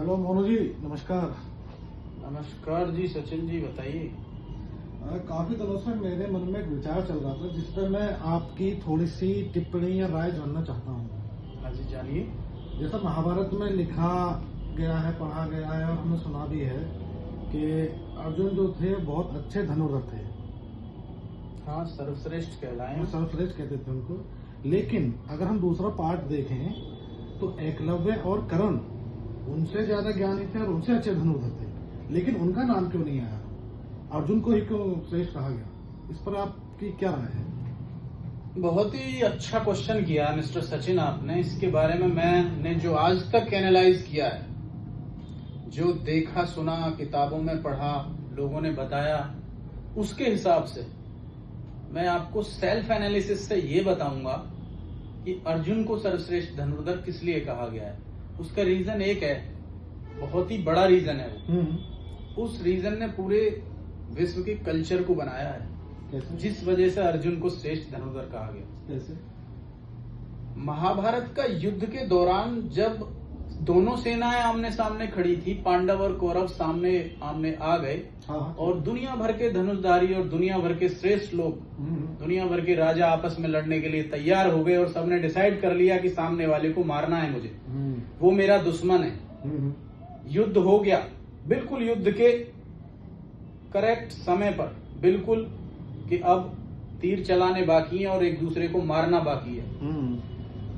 Hello Monu जी, नमस्कार। नमस्कार जी सचिन जी, बताइए। काफी दिनों से मेरे मन में एक विचार चल रहा था जिस पर मैं आपकी थोड़ी सी टिप्पणी या राय जानना चाहता हूँ। हाँ जी, जानिए। जैसा महाभारत में लिखा गया है, पढ़ा गया है और हमने सुना भी है कि अर्जुन जो थे बहुत अच्छे धनुर्धर थे। हाँ, सर्वश्रेष्ठ कहलाए। सर्वश्रेष्ठ कहते थे उनको। लेकिन अगर हम दूसरा पार्ट देखें तो एकलव्य और कर्ण उनसे ज्यादा ज्ञानी थे और उनसे अच्छे धनुर्धर थे, लेकिन उनका नाम क्यों नहीं आया? अर्जुन को ही क्यों श्रेष्ठ कहा गया? इस पर आपकी क्या राय है? बहुत ही अच्छा क्वेश्चन किया मिस्टर सचिन आपने। इसके बारे में मैंने जो आज तक एनालाइज किया है, जो देखा सुना, किताबों में पढ़ा, लोगों ने बताया, उसके हिसाब से मैं आपको सेल्फ एनालिसिस से ये बताऊंगा कि अर्जुन को सर्वश्रेष्ठ धनुर्धर किस लिए कहा गया है। उसका रीजन एक है, बहुत ही बड़ा रीजन है वो। उस रीजन ने पूरे विश्व के कल्चर को बनाया है। कैसे? जिस वजह से अर्जुन को श्रेष्ठ धनुर्धर कहा गया। कैसे? महाभारत का युद्ध के दौरान जब दोनों सेनाएं आमने सामने खड़ी थी, पांडव और कौरव सामने आमने आ गए। हाँ। और दुनिया भर के धनुषधारी और दुनिया भर के श्रेष्ठ लोग, दुनिया भर के राजा आपस में लड़ने के लिए तैयार हो गए और सबने डिसाइड कर लिया कि सामने वाले को मारना है मुझे, वो मेरा दुश्मन है। युद्ध हो गया, बिल्कुल युद्ध के करेक्ट समय पर, बिल्कुल कि अब तीर चलाने बाकी है और एक दूसरे को मारना बाकी है।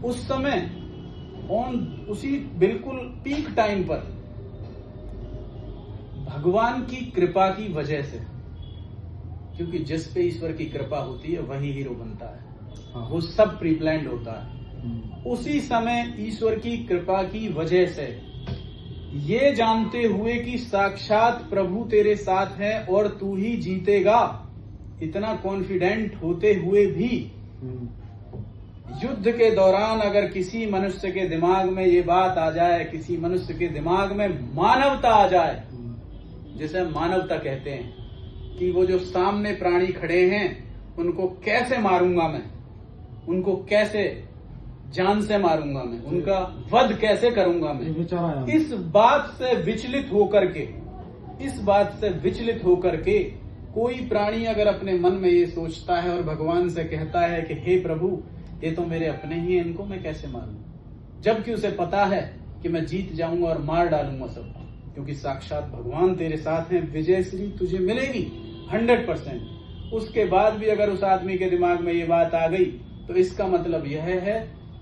उस समय उसी बिल्कुल पीक टाइम पर भगवान की कृपा की वजह से, क्योंकि जिस पे ईश्वर की कृपा होती है वही हीरो बनता है, वो सब प्री प्लान्ड होता है। उसी समय ईश्वर की कृपा की वजह से, ये जानते हुए कि साक्षात प्रभु तेरे साथ है और तू ही जीतेगा, इतना कॉन्फिडेंट होते हुए भी युद्ध के दौरान अगर किसी मनुष्य के दिमाग में ये बात आ जाए, किसी मनुष्य के दिमाग में मानवता आ जाए, जिसे मानवता कहते हैं, कि वो जो सामने प्राणी खड़े हैं उनको कैसे मारूंगा मैं, उनको कैसे जान से मारूंगा मैं, उनका वध कैसे करूंगा मैं, इस बात से विचलित होकर के कोई प्राणी अगर अपने मन में ये सोचता है और भगवान से कहता है कि हे प्रभु, ये तो मेरे अपने ही हैं, इनको मैं कैसे मारूं, जबकि उसे पता है कि मैं जीत जाऊंगा और मार डालूंगा सबको, क्योंकि साक्षात भगवान तेरे साथ हैं, विजयश्री तुझे मिलेगी 100%। उसके बाद भी अगर उस आदमी के दिमाग में ये बात आ गई तो इसका मतलब यह है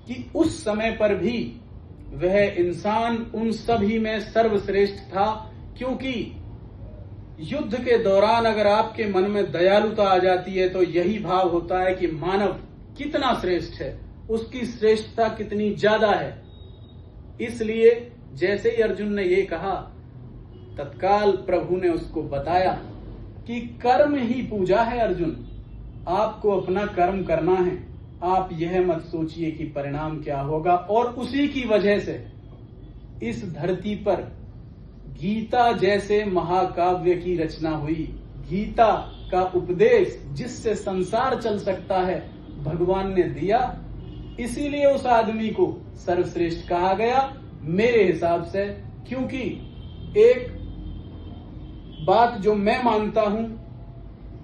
कि उस समय पर भी वह इंसान उन सभी में सर्वश्रेष्ठ था, क्योंकि युद्ध के दौरान अगर आपके मन में दयालुता आ जाती है तो यही भाव होता है कि मानव कितना श्रेष्ठ है, उसकी श्रेष्ठता कितनी ज्यादा है। इसलिए जैसे ही अर्जुन ने ये कहा, तत्काल प्रभु ने उसको बताया कि कर्म ही पूजा है अर्जुन, आपको अपना कर्म करना है, आप यह मत सोचिए कि परिणाम क्या होगा। और उसी की वजह से इस धरती पर गीता जैसे महाकाव्य की रचना हुई। गीता का उपदेश जिससे संसार चल सकता है, भगवान ने दिया। इसीलिए उस आदमी को सर्वश्रेष्ठ कहा गया मेरे हिसाब से, क्योंकि एक बात जो मैं मानता हूं,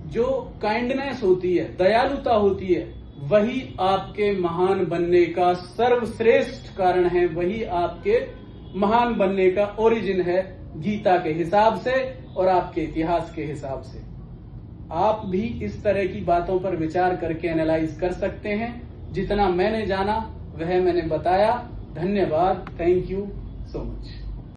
जो काइंडनेस होती है, दयालुता होती है, वही आपके महान बनने का सर्वश्रेष्ठ कारण है, वही आपके महान बनने का ओरिजिन है, गीता के हिसाब से और आपके इतिहास के हिसाब से। आप भी इस तरह की बातों पर विचार करके एनालाइज कर सकते हैं। जितना मैंने जाना वह मैंने बताया। धन्यवाद, थैंक यू सो मच।